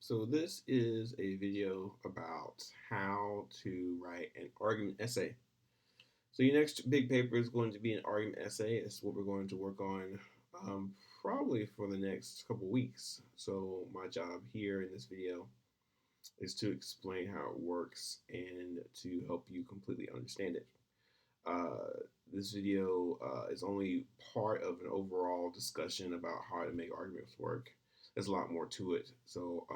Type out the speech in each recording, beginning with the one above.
So this is a video about how to write an argument essay. So your next big paper is going to be an argument essay. It's what we're going to work on probably for the next couple weeks. So my job here in this video is to explain how it works and to help you completely understand it. Uh, this video is only part of an overall discussion about how to make arguments work. There's a lot more to it. So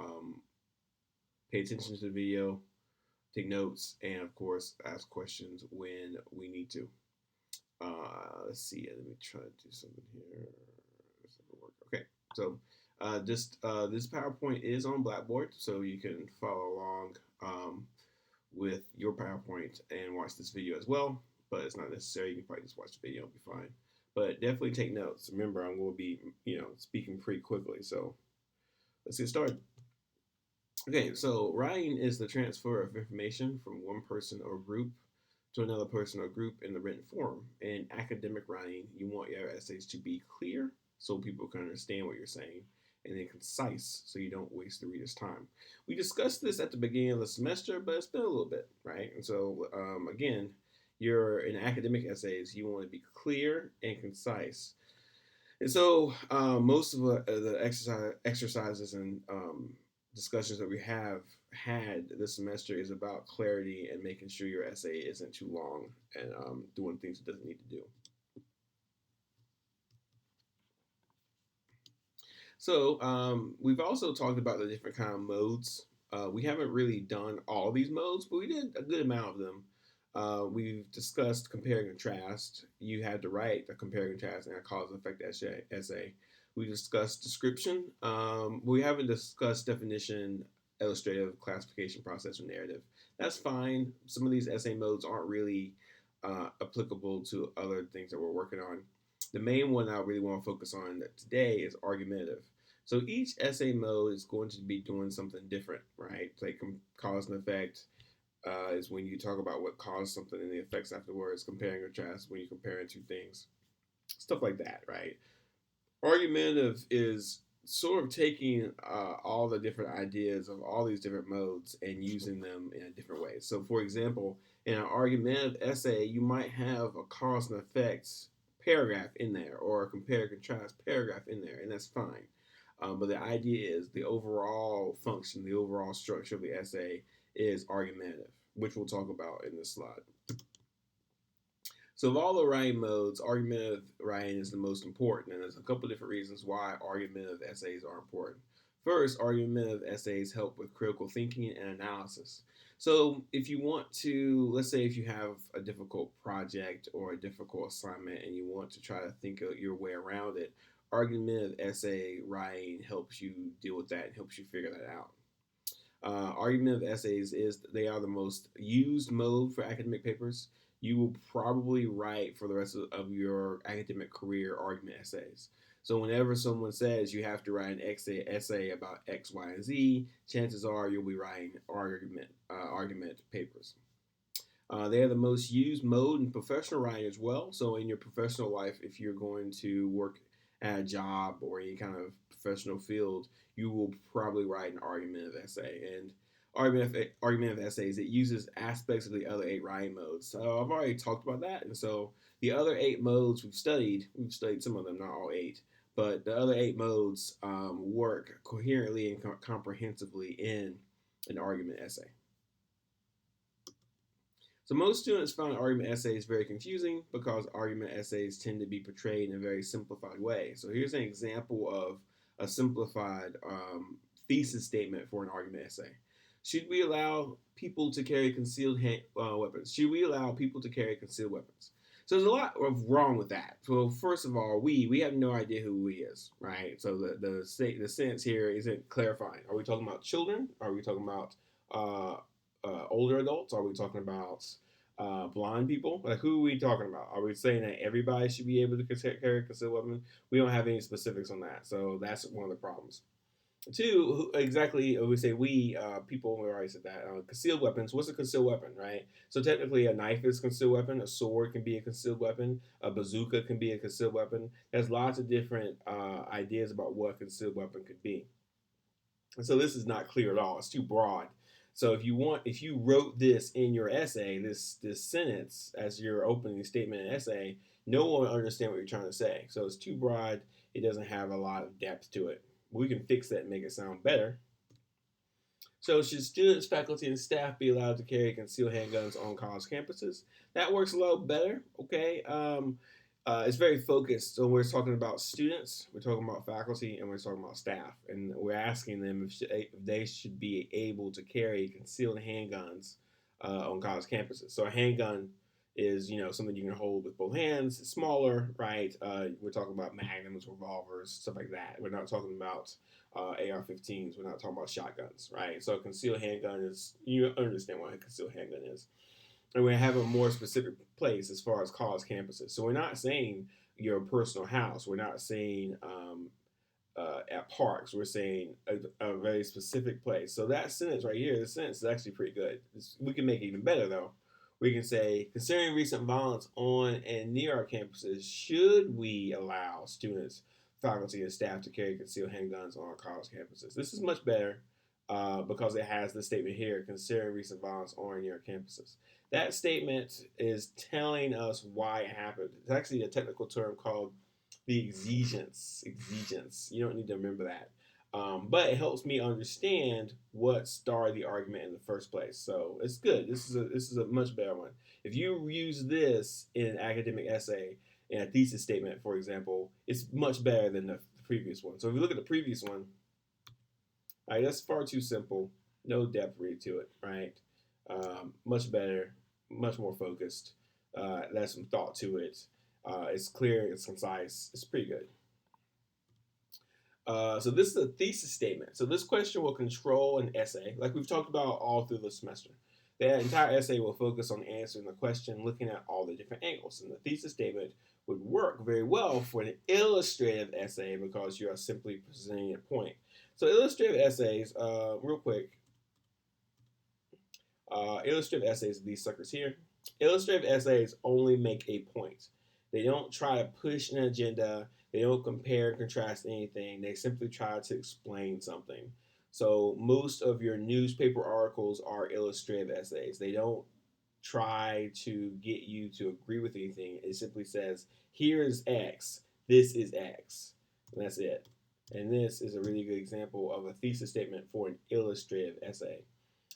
pay attention to the video, take notes, and of course, ask questions when we need to. Let's see. Let me try to do something here. Okay, so this PowerPoint is on Blackboard, so you can follow along with your PowerPoint and watch this video as well. But it's not necessary. You can probably just watch the video and be fine. But definitely take notes. Remember, I'm going to be speaking pretty quickly, so let's get started. Okay, so writing is the transfer of information from one person or group to another person or group in the written form. In academic writing, you want your essays to be clear so people can understand what you're saying, and then concise so you don't waste the reader's time. We discussed this at the beginning of the semester, but it's been a little bit, right? And so, again, you're in academic essays, you want to be clear and concise. And so, most of the exercises and discussions that we have had this semester is about clarity and making sure your essay isn't too long and doing things it doesn't need to do. So we've also talked about the different kind of modes. We haven't really done all these modes, but we did a good amount of them. We've discussed compare and contrast. You had to write a compare and contrast and a cause and effect essay. We discussed description. We haven't discussed definition, illustrative, classification, process, or narrative. That's fine. Some of these essay modes aren't really applicable to other things that we're working on. The main one I really want to focus on today is argumentative. So each essay mode is going to be doing something different, right? Like cause and effect is when you talk about what caused something and the effects afterwards. Comparing and contrast when you're comparing two things, stuff like that, right? Argumentative is sort of taking all the different ideas of all these different modes and using them in a different way. So, for example, in an argumentative essay, you might have a cause and effects paragraph in there or a compare and contrast paragraph in there, and that's fine. But the idea is the overall function, the overall structure of the essay is argumentative, which we'll talk about in this slide. So of all the writing modes, argumentative writing is the most important, and there's a couple different reasons why argumentative essays are important. First, argumentative essays help with critical thinking and analysis. So if you want to, let's say if you have a difficult project or a difficult assignment and you want to try to think of your way around it, argumentative essay writing helps you deal with that and helps you figure that out. Argumentative essays they are the most used mode for academic papers. You will probably write for the rest of your academic career argument essays. So whenever someone says you have to write an essay about X, Y, and Z, chances are you'll be writing argument papers. They are the most used mode in professional writing as well. So in your professional life, if you're going to work at a job or any kind of professional field, you will probably write an argumentative essay. And argumentative essays, it uses aspects of the other 8 writing modes. So I've already talked about that. And so the other 8 modes we've studied some of them, not all 8. But the other 8 modes work coherently and comprehensively in an argument essay. So most students find argument essays very confusing because argument essays tend to be portrayed in a very simplified way. So here's an example of a simplified thesis statement for an argument essay. Should we allow people to carry concealed weapons? Should we allow people to carry concealed weapons? So there's a lot wrong with that. So first of all, we have no idea who we is, right? So the sentence here isn't clarifying. Are we talking about children? Are we talking about older adults? Are we talking about blind people? Like, who are we talking about? Are we saying that everybody should be able to carry a concealed weapon? We don't have any specifics on that, so that's one of the problems. Two, exactly, we say people, we already said that. Concealed weapons, what's a concealed weapon, right? So technically a knife is a concealed weapon, a sword can be a concealed weapon, a bazooka can be a concealed weapon. There's lots of different ideas about what a concealed weapon could be. And so this is not clear at all. It's too broad. So if you wrote this in your essay, this sentence as your opening statement and essay, no one will understand what you're trying to say. So it's too broad. It doesn't have a lot of depth to it. We can fix that and make it sound better. So should students, faculty, and staff be allowed to carry concealed handguns on college campuses? That works a little better. Okay. It's very focused. So we're talking about students, we're talking about faculty, and we're talking about staff, and we're asking them if they should be able to carry concealed handguns on college campuses. So a handgun is something you can hold with both hands. It's smaller, right? We're talking about magnums, revolvers, stuff like that. We're not talking about AR-15s. We're not talking about shotguns, right? So a concealed handgun is, you understand what a concealed handgun is, and we have a more specific place as far as college campuses. So we're not saying your personal house. We're not saying at parks. We're saying a very specific place. So that sentence right here, this sentence is actually pretty good. We can make it even better though. We can say, considering recent violence on and near our campuses, should we allow students, faculty, and staff to carry concealed handguns on our college campuses? This is much better because it has the statement here, considering recent violence on and near our campuses. That statement is telling us why it happened. It's actually a technical term called the exigence. Exigence. You don't need to remember that. But it helps me understand what started the argument in the first place. So it's good. This is a much better one. If you use this in an academic essay, in a thesis statement, for example, it's much better than the previous one. So if you look at the previous one, all right, that's far too simple. No depth really to it, right? Much better, much more focused. There's some thought to it. It's clear, it's concise, it's pretty good. So this is a thesis statement. So this question will control an essay, like we've talked about all through the semester. The entire essay will focus on answering the question, looking at all the different angles. And the thesis statement would work very well for an illustrative essay because you are simply presenting a point. So illustrative essays, real quick, illustrative essays, these suckers here. Illustrative essays only make a point. They don't try to push an agenda. They don't compare and contrast anything. They simply try to explain something. So most of your newspaper articles are illustrative essays. They don't try to get you to agree with anything. It simply says, here's X, this is X, and that's it. And this is a really good example of a thesis statement for an illustrative essay.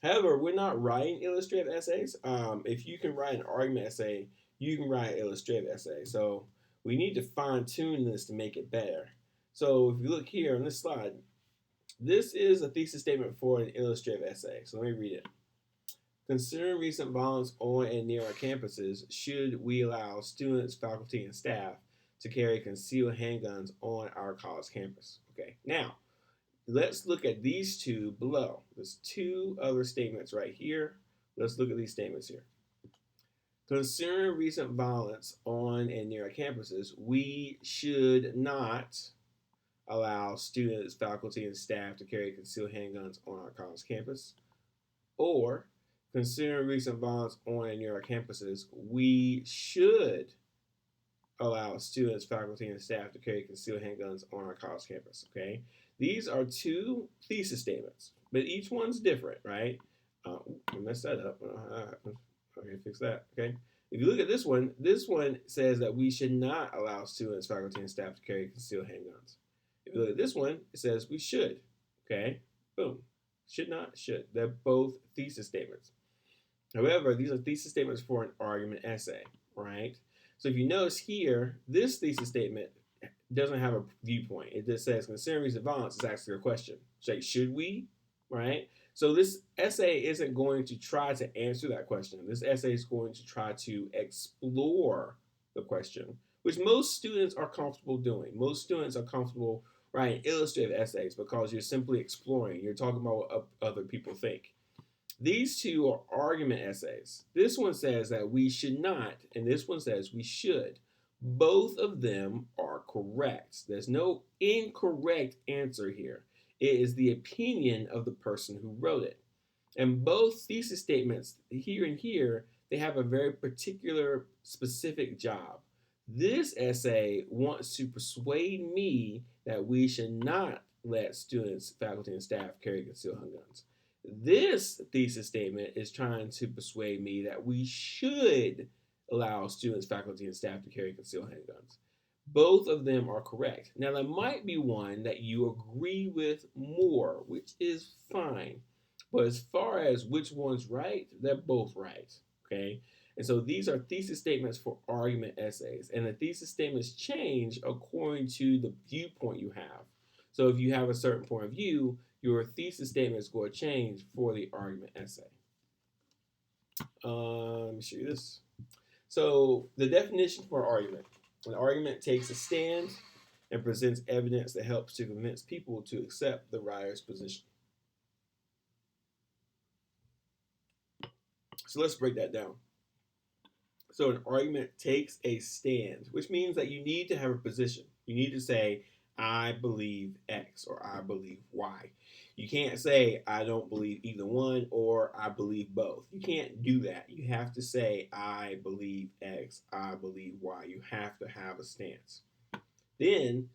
However, we're not writing illustrative essays. If you can write an argument essay, you can write an illustrative essay. So we need to fine tune this to make it better. So if you look here on this slide, this is a thesis statement for an illustrative essay. So let me read it. Considering recent violence on and near our campuses, should we allow students, faculty, and staff to carry concealed handguns on our college campus? Okay, now let's look at these two below. There's two other statements right here. Let's look at these statements here. Considering recent violence on and near our campuses, we should not allow students, faculty, and staff to carry concealed handguns on our college campus. Or, considering recent violence on and near our campuses, we should allow students, faculty, and staff to carry concealed handguns on our college campus. Okay, these are two thesis statements, but each one's different, right? I messed that up. Okay, fix that. Okay, if you look at this one says that we should not allow students, faculty, and staff to carry concealed handguns. If you look at this one, it says we should. Okay, boom. Should not, should. They're both thesis statements. However, these are thesis statements for an argument essay, right? So if you notice here, this thesis statement doesn't have a viewpoint. It just says, considering recent violence, it's asking a question. Say, should we? Right? So this essay isn't going to try to answer that question. This essay is going to try to explore the question, which most students are comfortable doing. Most students are comfortable writing illustrative essays because you're simply exploring. You're talking about what other people think. These two are argument essays. This one says that we should not, and this one says we should. Both of them are correct. There's no incorrect answer here. It is the opinion of the person who wrote it. And both thesis statements, here and here, they have a very particular, specific job. This essay wants to persuade me that we should not let students, faculty, and staff carry concealed handguns. This thesis statement is trying to persuade me that we should allow students, faculty, and staff to carry concealed handguns. Both of them are correct. Now, there might be one that you agree with more, which is fine. But as far as which one's right, they're both right. Okay? And so these are thesis statements for argument essays. And the thesis statements change according to the viewpoint you have. So if you have a certain point of view, your thesis statement is going to change for the argument essay. Let me show you this. So the definition for argument. An argument takes a stand and presents evidence that helps to convince people to accept the writer's position. So let's break that down. So an argument takes a stand, which means that you need to have a position. You need to say, I believe X or I believe Y. You can't say, I don't believe either one or I believe both. You can't do that. You have to say, I believe X, I believe Y. You have to have a stance. Then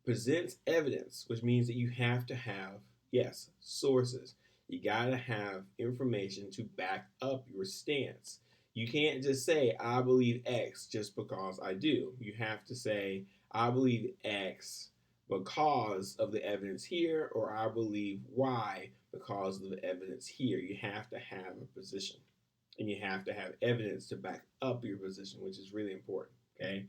presents evidence, which means that you have to have, yes, sources. You got to have information to back up your stance. You can't just say, I believe X just because I do. You have to say, I believe X because of the evidence here, or I believe Y because of the evidence here. You have to have a position, and you have to have evidence to back up your position, which is really important, okay?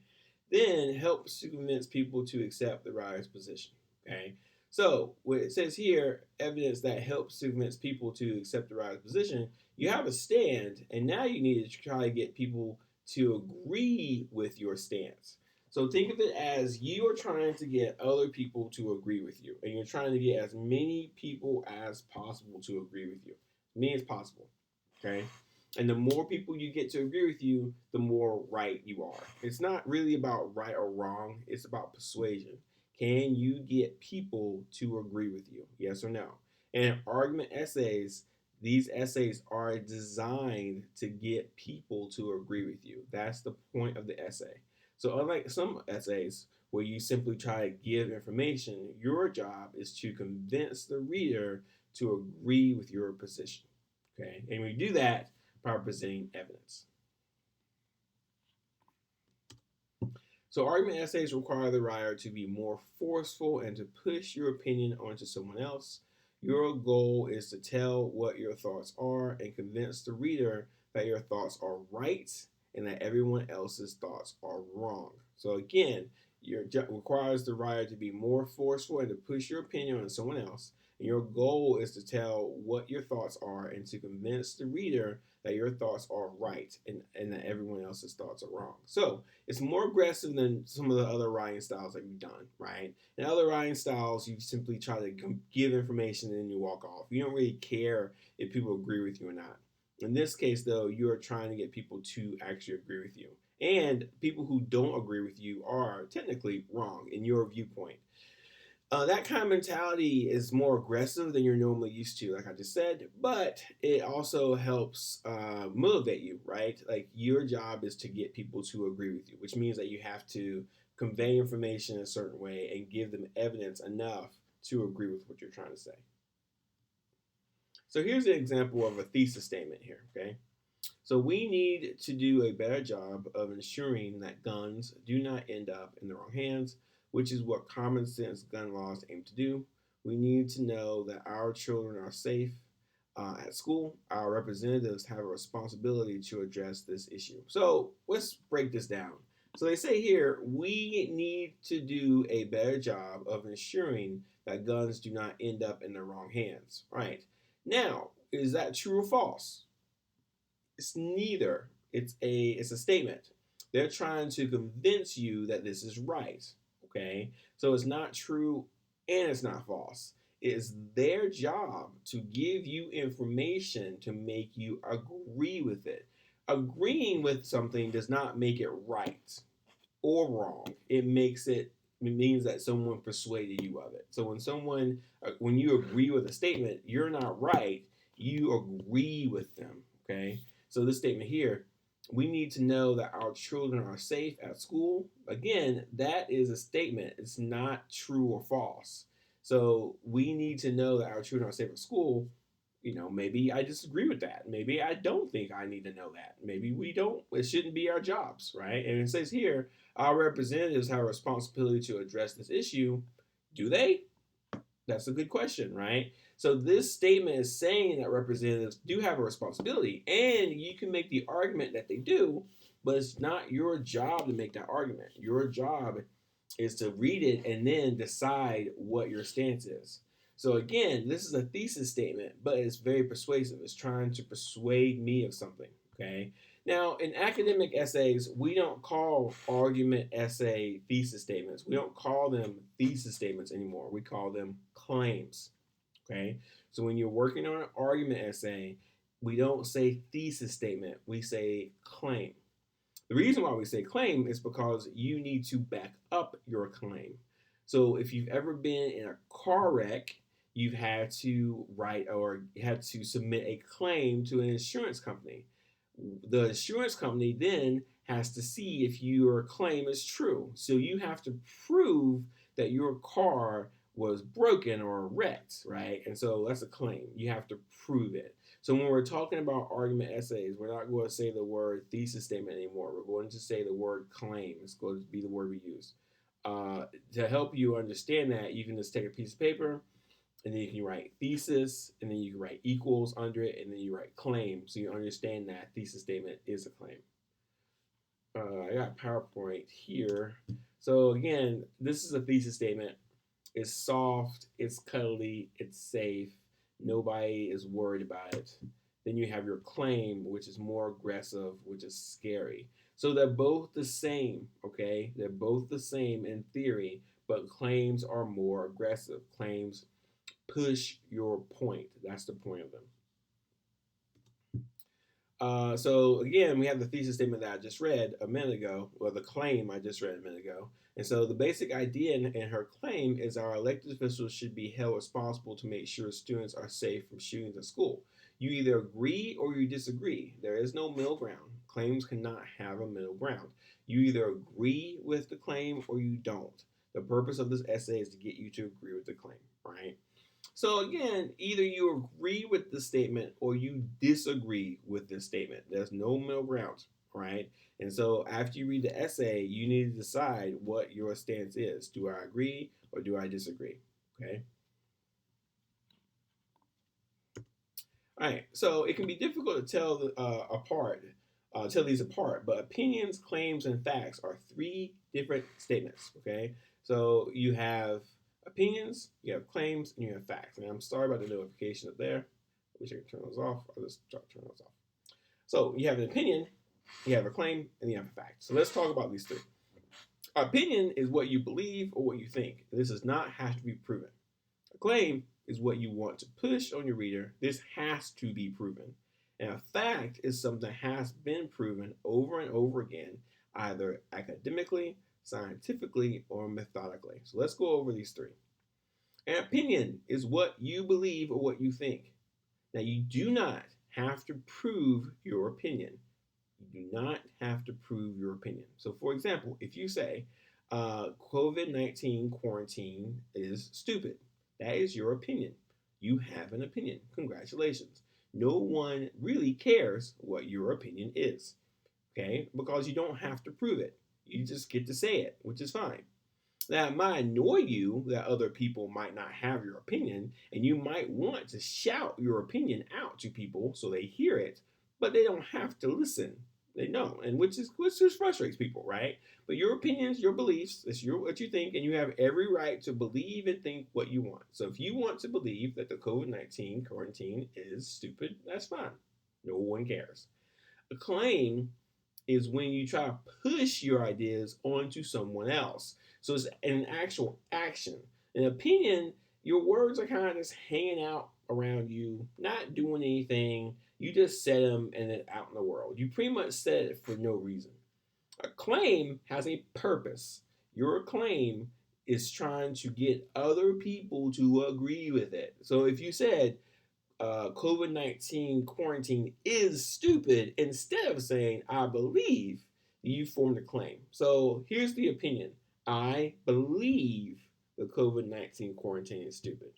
Then helps to convince people to accept the writer's position, okay? So what it says here, evidence that helps to convince people to accept the writer's position, you have a stand, and now you need to try to get people to agree with your stance. So think of it as you are trying to get other people to agree with you, and you're trying to get as many people as possible to agree with you, as many as possible, okay? And the more people you get to agree with you, the more right you are. It's not really about right or wrong, it's about persuasion. Can you get people to agree with you? Yes or no? And argument essays, these essays are designed to get people to agree with you. That's the point of the essay. So unlike some essays where you simply try to give information, your job is to convince the reader to agree with your position. Okay? And we do that by presenting evidence. So argument essays require the writer to be more forceful and to push your opinion onto someone else. Your goal is to tell what your thoughts are and convince the reader that your thoughts are right and that everyone else's thoughts are wrong. So again, requires the writer to be more forceful and to push your opinion on someone else. And your goal is to tell what your thoughts are and to convince the reader that your thoughts are right and that everyone else's thoughts are wrong. So it's more aggressive than some of the other writing styles that we've done, right? In other writing styles, you simply try to give information and then you walk off. You don't really care if people agree with you or not. In this case, though, you are trying to get people to actually agree with you. And people who don't agree with you are technically wrong in your viewpoint. That kind of mentality is more aggressive than you're normally used to, like I just said, but it also helps motivate you, right? Like your job is to get people to agree with you, which means that you have to convey information in a certain way and give them evidence enough to agree with what you're trying to say. So here's an example of a thesis statement here, okay? So we need to do a better job of ensuring that guns do not end up in the wrong hands, which is what common sense gun laws aim to do. We need to know that our children are safe at school. Our representatives have a responsibility to address this issue. So let's break this down. So they say here, we need to do a better job of ensuring that guns do not end up in the wrong hands, right? Now, is that true or false? It's neither. It's a statement. They're trying to convince you that this is right. Okay? So it's not true and it's not false. It is their job to give you information to make you agree with it. Agreeing with something does not make it right or wrong. It means that someone persuaded you of it. So when you agree with a statement, you're not right. You agree with them. Okay. So this statement here, we need to know that our children are safe at school. Again, that is a statement. It's not true or false. So we need to know that our children are safe at school. Maybe I disagree with that. Maybe I don't think I need to know that. Maybe we don't. It shouldn't be our jobs, right? And it says here, our representatives have a responsibility to address this issue. Do they? That's a good question, right? So this statement is saying that representatives do have a responsibility, and you can make the argument that they do, but it's not your job to make that argument. Your job is to read it and then decide what your stance is. So again, this is a thesis statement, but it's very persuasive. It's trying to persuade me of something, okay? Now, in academic essays, we don't call argument essay thesis statements. We don't call them thesis statements anymore. We call them claims, okay? So when you're working on an argument essay, we don't say thesis statement, we say claim. The reason why we say claim is because you need to back up your claim. So if you've ever been in a car wreck, you've had to write or had to submit a claim to an insurance company. The insurance company then has to see if your claim is true. So you have to prove that your car was broken or wrecked, right? And so that's a claim. You have to prove it. So when we're talking about argument essays, we're not going to say the word thesis statement anymore. We're going to say the word claim. It's going to be the word we use. To help you understand that, you can just take a piece of paper and then you can write thesis, and then you can write equals under it, and then you write claim, so you understand that thesis statement is a claim. I got PowerPoint here. So again, this is a thesis statement. It's soft, it's cuddly, it's safe. Nobody is worried about it. Then you have your claim, which is more aggressive, which is scary. So they're both the same, okay? They're both the same in theory, but claims are more aggressive. Claims push your point. That's the point of them. So again, we have the thesis statement that I just read a minute ago, or the claim I just read a minute ago. And so the basic idea in her claim is our elected officials should be held responsible to make sure students are safe from shootings at school. You either agree or you disagree. There is no middle ground. Claims cannot have a middle ground. You either agree with the claim or you don't. The purpose of this essay is to get you to agree with the claim, right? So again, either you agree with the statement or you disagree with this statement. There's no middle ground, right? And so after you read the essay, you need to decide what your stance is. Do I agree or do I disagree? Okay. All right. So it can be difficult to tell these apart. But opinions, claims, and facts are three different statements. Okay. So you have opinions, you have claims, and you have facts. And I'm sorry about the notification up there. I wish I could turn those off. I'll just turn those off. So you have an opinion, you have a claim, and you have a fact. So let's talk about these three. Opinion is what you believe or what you think. This does not have to be proven. A claim is what you want to push on your reader. This has to be proven. And a fact is something that has been proven over and over again, either academically, scientifically, or methodically. So let's go over these three. An opinion is what you believe or what you think. Now, you do not have to prove your opinion. You do not have to prove your opinion. So, for example, if you say COVID-19 quarantine is stupid, that is your opinion. You have an opinion. Congratulations. No one really cares what your opinion is, okay? Because you don't have to prove it. You just get to say it, which is fine. Now, it might annoy you that other people might not have your opinion, and you might want to shout your opinion out to people so they hear it, but they don't have to listen. They don't, and which just frustrates people, right? But your opinions, your beliefs, it's what you think, and you have every right to believe and think what you want. So if you want to believe that the COVID-19 quarantine is stupid, that's fine. No one cares. A claim is when you try to push your ideas onto someone else. So it's an actual action. An opinion, your words are kind of just hanging out around you, not doing anything. You just said them and then out in the world. You pretty much said it for no reason. A claim has a purpose. Your claim is trying to get other people to agree with it. So if you said, COVID-19 quarantine is stupid, instead of saying, I believe, you formed a claim. So here's the opinion. I believe the COVID-19 quarantine is stupid.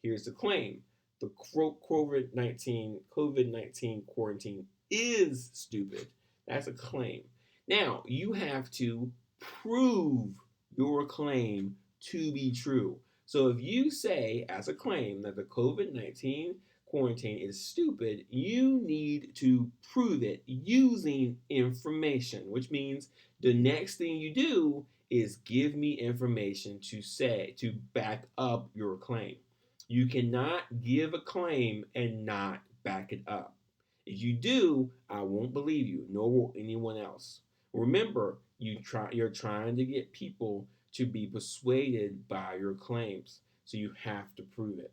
Here's the claim. The COVID-19 quarantine is stupid. That's a claim. Now, you have to prove your claim to be true. So if you say as a claim that the COVID-19 quarantine is stupid, you need to prove it using information, which means the next thing you do is give me information to back up your claim. You cannot give a claim and not back it up. If you do, I won't believe you, nor will anyone else. Remember, you're trying to get people to be persuaded by your claims, so you have to prove it.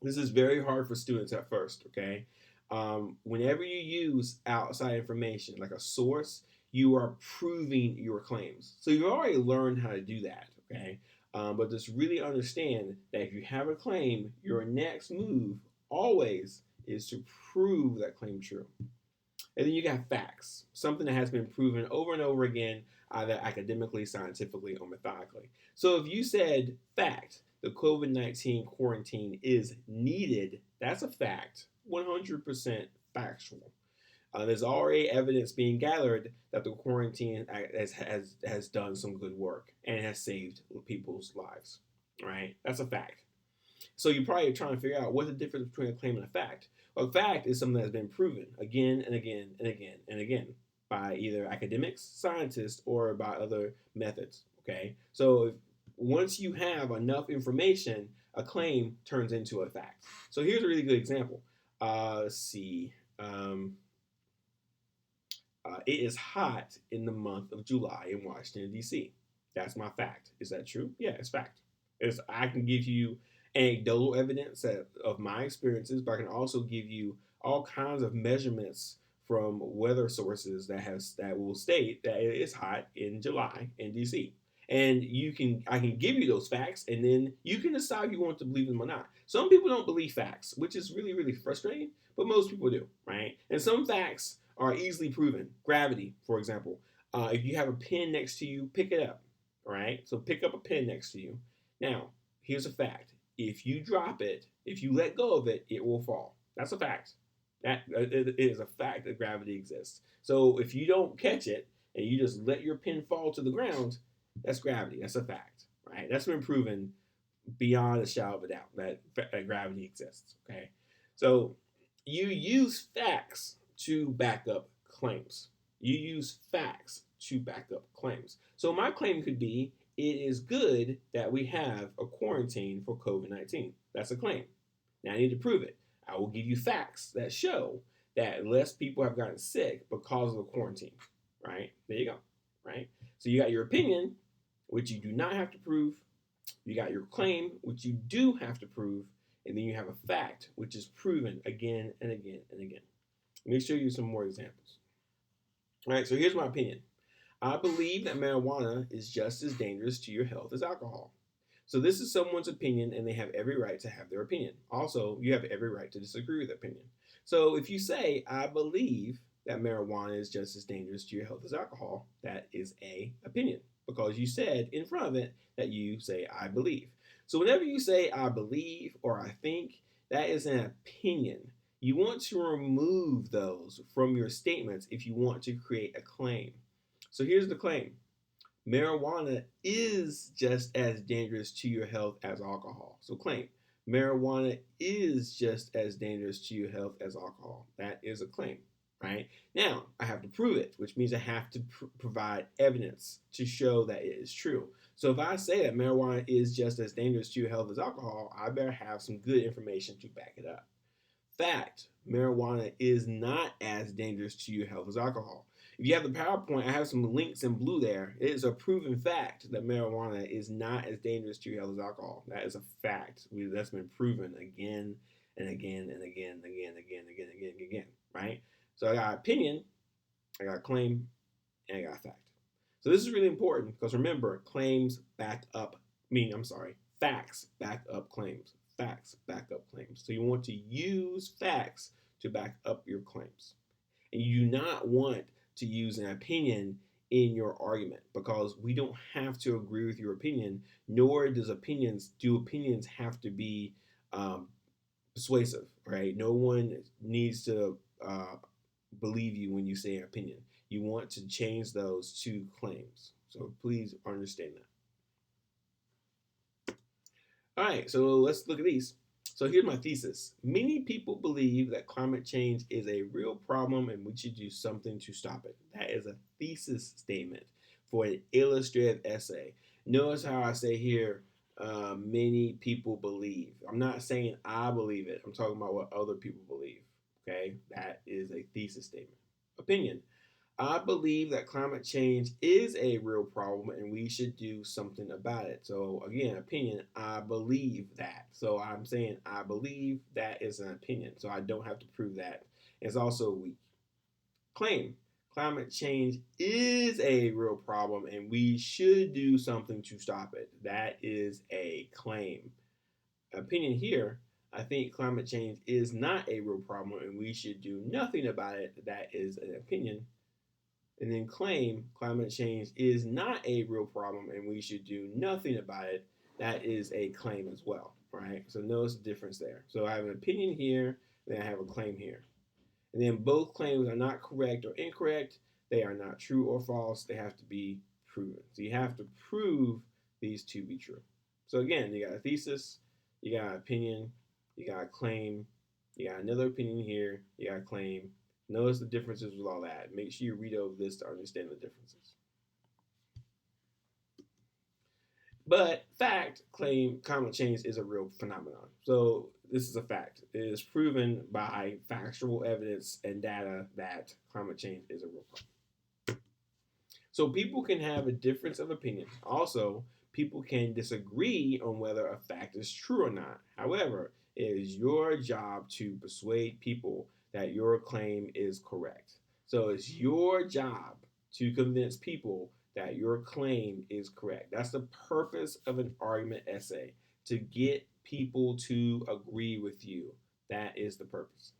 This is very hard for students at first, okay? Whenever you use outside information like a source, you are proving your claims. So you've already learned how to do that, okay? But just really understand that if you have a claim, your next move always is to prove that claim true. And then you got facts, something that has been proven over and over again, either academically, scientifically, or methodically. So if you said fact, the COVID-19 quarantine is needed, that's a fact, 100% factual. There's already evidence being gathered that the quarantine has done some good work and has saved people's lives, right? That's a fact. So you're probably trying to figure out what's the difference between a claim and a fact. Well, a fact is something that's been proven again and again and again and again by either academics, scientists, or by other methods. Okay, so once you have enough information, a claim turns into a fact. So here's a really good example. Let's see. It is hot in the month of July in Washington, D.C. That's my fact. Is that true? Yeah, it's fact. I can give you anecdotal evidence of my experiences, but I can also give you all kinds of measurements from weather sources that will state that it is hot in July in DC. And I can give you those facts, and then you can decide if you want to believe them or not. Some people don't believe facts, which is really, really frustrating, but most people do, right? And some facts are easily proven. Gravity, for example. If you have a pen next to you, pick it up, right? So pick up a pen next to you. Now, here's a fact. If you drop it, if you let go of it, it will fall. That's a fact. That it is a fact that gravity exists. So if you don't catch it and you just let your pen fall to the ground, that's gravity. That's a fact, right? That's been proven beyond a shadow of a doubt that gravity exists. Okay, so you use facts to back up claims. You use facts to back up claims. So my claim could be it is good that we have a quarantine for COVID-19. That's a claim. Now I need to prove it. I will give you facts that show that less people have gotten sick because of the quarantine. Right? There you go. Right? So you got your opinion, which you do not have to prove. You got your claim, which you do have to prove. And then you have a fact, which is proven again and again and again. Let me show you some more examples. All right, so here's my opinion. I believe that marijuana is just as dangerous to your health as alcohol. So this is someone's opinion, and they have every right to have their opinion. Also, you have every right to disagree with their opinion. So if you say, I believe that marijuana is just as dangerous to your health as alcohol, that is a opinion, because you said in front of it that you say, I believe. So whenever you say, I believe or I think, that is an opinion. You want to remove those from your statements if you want to create a claim. So here's the claim. Marijuana is just as dangerous to your health as alcohol. So claim. Marijuana is just as dangerous to your health as alcohol. That is a claim, right? Now, I have to prove it, which means I have to provide evidence to show that it is true. So if I say that marijuana is just as dangerous to your health as alcohol, I better have some good information to back it up. Fact, marijuana is not as dangerous to your health as alcohol. If you have the PowerPoint, I have some links in blue there. It is a proven fact that marijuana is not as dangerous to your health as alcohol. That is a fact. That's been proven again and again and again and again and again and again and again, right? So I got opinion, I got claim, and I got fact. So this is really important because remember, facts back up claims. Facts back up claims. So you want to use facts to back up your claims. And you do not want to use an opinion in your argument, because we don't have to agree with your opinion, nor do opinions have to be um, persuasive, right? No one needs to believe you when you say an opinion. You want to change those to claims. So please understand that. All right, so let's look at these. So here's my thesis. Many people believe that climate change is a real problem and we should do something to stop it. That is a thesis statement for an illustrative essay. Notice how I say here, many people believe. I'm not saying I believe it. I'm talking about what other people believe. Okay, that is a thesis statement. Opinion. I believe that climate change is a real problem and we should do something about it. So, again, opinion, I believe that. So, I'm saying I believe that is an opinion. So, I don't have to prove that. It's also weak. Claim, climate change is a real problem and we should do something to stop it. That is a claim. Opinion here, I think climate change is not a real problem and we should do nothing about it. That is an opinion. And then claim climate change is not a real problem and we should do nothing about it. That is a claim as well, right? So notice the difference there. So I have an opinion here, then I have a claim here. And then both claims are not correct or incorrect. They are not true or false. They have to be proven. So you have to prove these to be true. So again, you got a thesis, you got an opinion, you got a claim, you got another opinion here, you got a claim. Notice the differences with all that. Make sure you read over this to understand the differences. But fact, claim climate change is a real phenomenon. So this is a fact. It is proven by factual evidence and data that climate change is a real problem. So people can have a difference of opinion. Also, people can disagree on whether a fact is true or not. However, it is your job to persuade people that your claim is correct. So it's your job to convince people that your claim is correct. That's the purpose of an argument essay, to get people to agree with you. That is the purpose.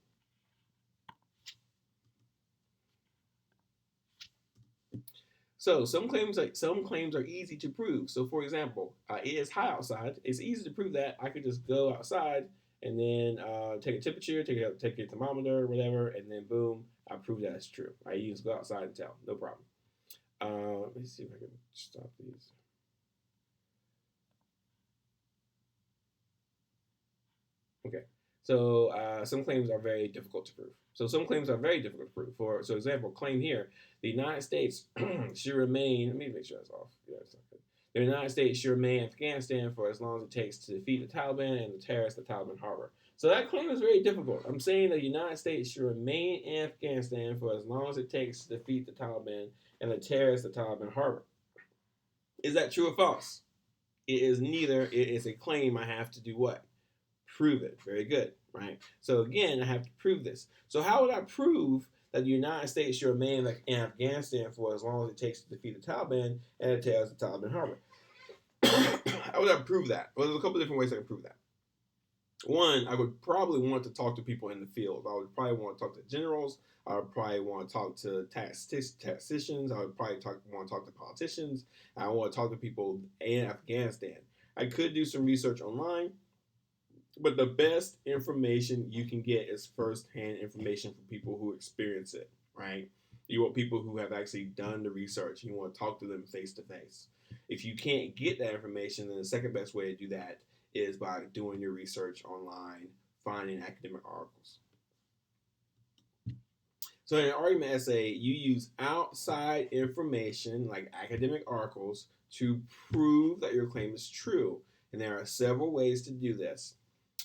So some claims are easy to prove. So for example, it is hot outside. It's easy to prove that. I could just go outside and then take a temperature, take a thermometer, whatever, and then boom, I prove that it's true. Right? You just go outside and tell, no problem. Let me see if I can stop these. Okay. So some claims are very difficult to prove. So some claims are very difficult to prove. For example, claim here, the United States should remain. Let me make sure that's off. Yeah, it's not good. The United States should remain in Afghanistan for as long as it takes to defeat the Taliban and the terrorists the Taliban harbor. So that claim is very difficult. I'm saying the United States should remain in Afghanistan for as long as it takes to defeat the Taliban and the terrorists the Taliban harbor. Is that true or false? It is neither. It is a claim. I have to do what? Prove it. Very good, right? So again, I have to prove this. So how would I prove that the United States should remain in Afghanistan for as long as it takes to defeat the Taliban and it tears the Taliban harbor? How would I prove that? Well, there's a couple different ways I can prove that. One, I would probably want to talk to people in the field. I would probably want to talk to generals. I would probably want to talk to statisticians. I would probably want to talk to politicians. I want to talk to people in Afghanistan. I could do some research online, but the best information you can get is firsthand information from people who experience it, right? You want people who have actually done the research. You want to talk to them face to face. If you can't get that information, then the second best way to do that is by doing your research online, finding academic articles. So in an argument essay, you use outside information like academic articles to prove that your claim is true. And there are several ways to do this.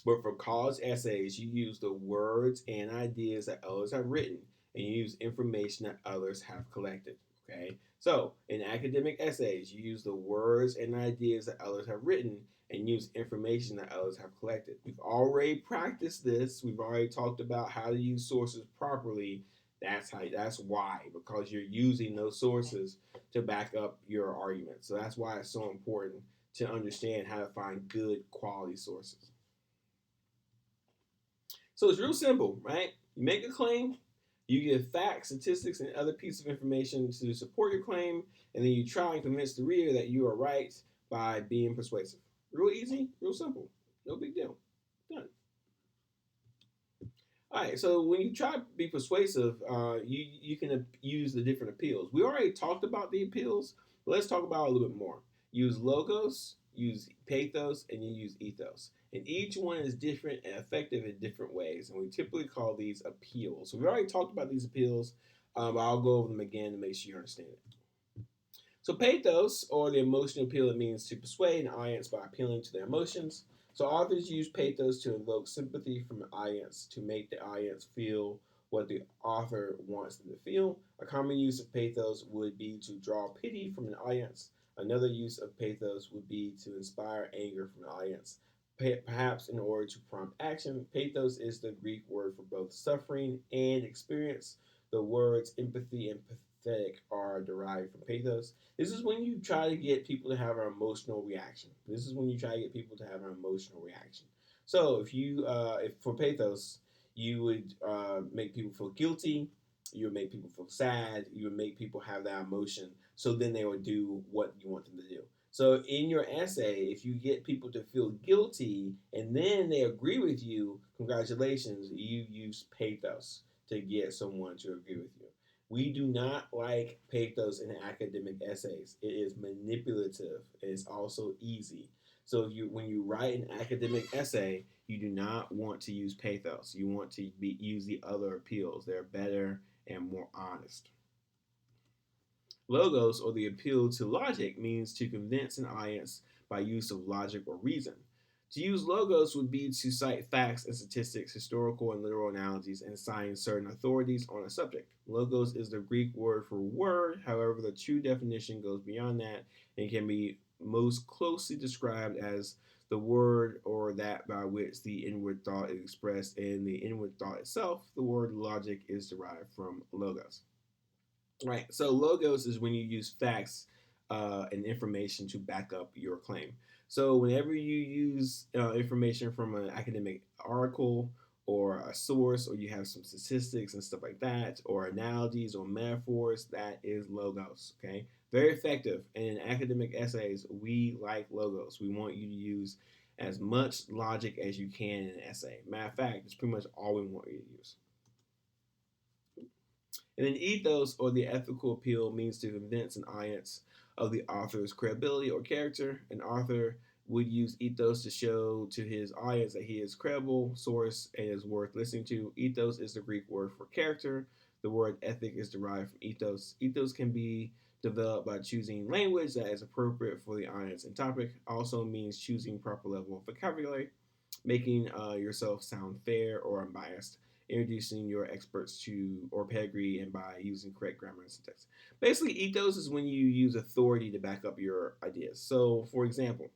But for college essays, you use the words and ideas that others have written, and you use information that others have collected. Okay? So in academic essays, you use the words and ideas that others have written and use information that others have collected. We've already practiced this. We've already talked about how to use sources properly. That's why, because you're using those sources to back up your argument. So that's why it's so important to understand how to find good quality sources. So it's real simple, right? You make a claim, You give facts, statistics, and other pieces of information to support your claim, and then you try and convince the reader that you are right by being persuasive. Real easy, real simple. No big deal. Done. All right, so when you try to be persuasive, you can use the different appeals. We already talked about the appeals, but let's talk about it a little bit more. Use logos, use pathos, and you use ethos. And each one is different and effective in different ways, and we typically call these appeals. So we already talked about these appeals, but I'll go over them again to make sure you understand it. So pathos, or the emotional appeal, it means to persuade an audience by appealing to their emotions. So authors use pathos to invoke sympathy from the audience to make the audience feel what the author wants them to feel. A common use of pathos would be to draw pity from an audience. Another use of pathos would be to inspire anger from the audience. Perhaps in order to prompt action, pathos is the Greek word for both suffering and experience. The words empathy and pathetic are derived from pathos. This is when you try to get people to have an emotional reaction. This is when you try to get people to have an emotional reaction. So if for pathos, you would make people feel guilty, you would make people feel sad, you would make people have that emotion. So then they would do what you want them to do. So in your essay, if you get people to feel guilty and then they agree with you, congratulations, you use pathos to get someone to agree with you. We do not like pathos in academic essays. It is manipulative. It is also easy. So when you write an academic essay, you do not want to use pathos. You want to use the other appeals. They're better and more honest. Logos, or the appeal to logic, means to convince an audience by use of logic or reason. To use logos would be to cite facts and statistics, historical and literal analogies, and assign certain authorities on a subject. Logos is the Greek word for word, however, the true definition goes beyond that and can be most closely described as the word or that by which the inward thought is expressed in the inward thought itself. The word logic is derived from logos. Right. So logos is when you use facts and information to back up your claim. So whenever you use information from an academic article or a source, or you have some statistics and stuff like that, or analogies or metaphors, that is logos. Okay. Very effective. And in academic essays, we like logos. We want you to use as much logic as you can in an essay. Matter of fact, it's pretty much all we want you to use. And then ethos, or the ethical appeal, means to convince an audience of the author's credibility or character. An author would use ethos to show to his audience that he is credible, source, and is worth listening to. Ethos is the Greek word for character. The word ethic is derived from ethos. Ethos can be developed by choosing language that is appropriate for the audience and topic. Also means choosing proper level of vocabulary, making yourself sound fair or unbiased, introducing your experts to or pedigree, and by using correct grammar and syntax. Basically, ethos is when you use authority to back up your ideas. So, for example,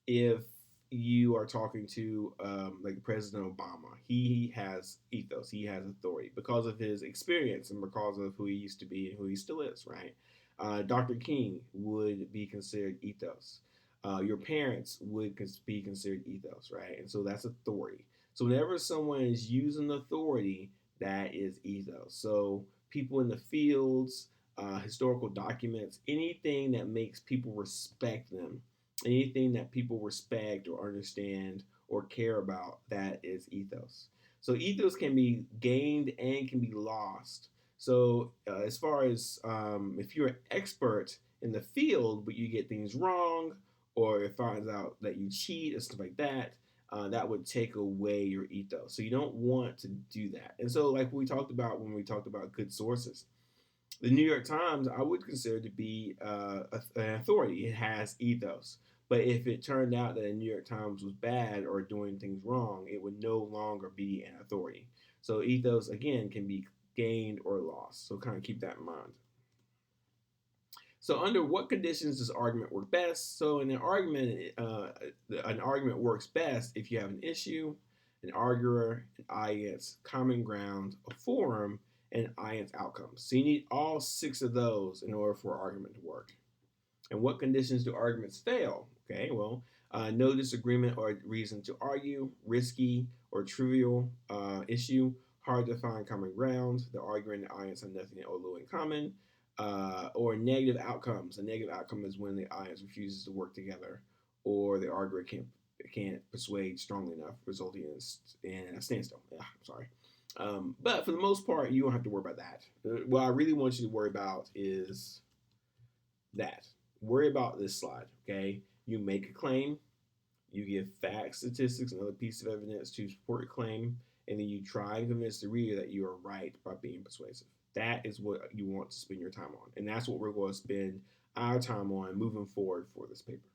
if you are talking to like President Obama, he has ethos, he has authority because of his experience and because of who he used to be and who he still is, right? Dr. King would be considered ethos. Your parents would be considered ethos, right? And so that's authority. So whenever someone is using authority, that is ethos. So people in the fields, historical documents, anything that makes people respect them, anything that people respect or understand or care about, that is ethos. So ethos can be gained and can be lost. So as far as if you're an expert in the field but you get things wrong, or it finds out that you cheat and stuff like that, that would take away your ethos. So you don't want to do that. And so, like we talked about when we talked about good sources, the New York Times I would consider to be an authority. It has ethos. But if it turned out that the New York Times was bad or doing things wrong, it would no longer be an authority. So ethos again can be gained or lost. So kind of keep that in mind. So, under what conditions does argument work best? So, in an argument works best if you have an issue, an arguer, an audience, common ground, a forum, and an audience outcomes. So, you need all six of those in order for an argument to work. And what conditions do arguments fail? Okay, well, no disagreement or reason to argue, risky or trivial issue, hard to find common ground, the arguer and the audience have nothing or little in common, or negative outcomes. A negative outcome is when the audience refuses to work together, or the arguer can't persuade strongly enough, resulting in a standstill. Yeah, I'm sorry. But for the most part, you don't have to worry about that. What I really want you to worry about is that. Worry about this slide, okay? You make a claim, you give facts, statistics, and other pieces of evidence to support your claim, and then you try and convince the reader that you are right by being persuasive. That is what you want to spend your time on, and that's what we're going to spend our time on moving forward for this paper.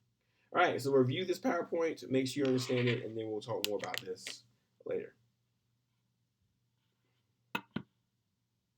All right, so review this PowerPoint, make sure you understand it, and then we'll talk more about this later.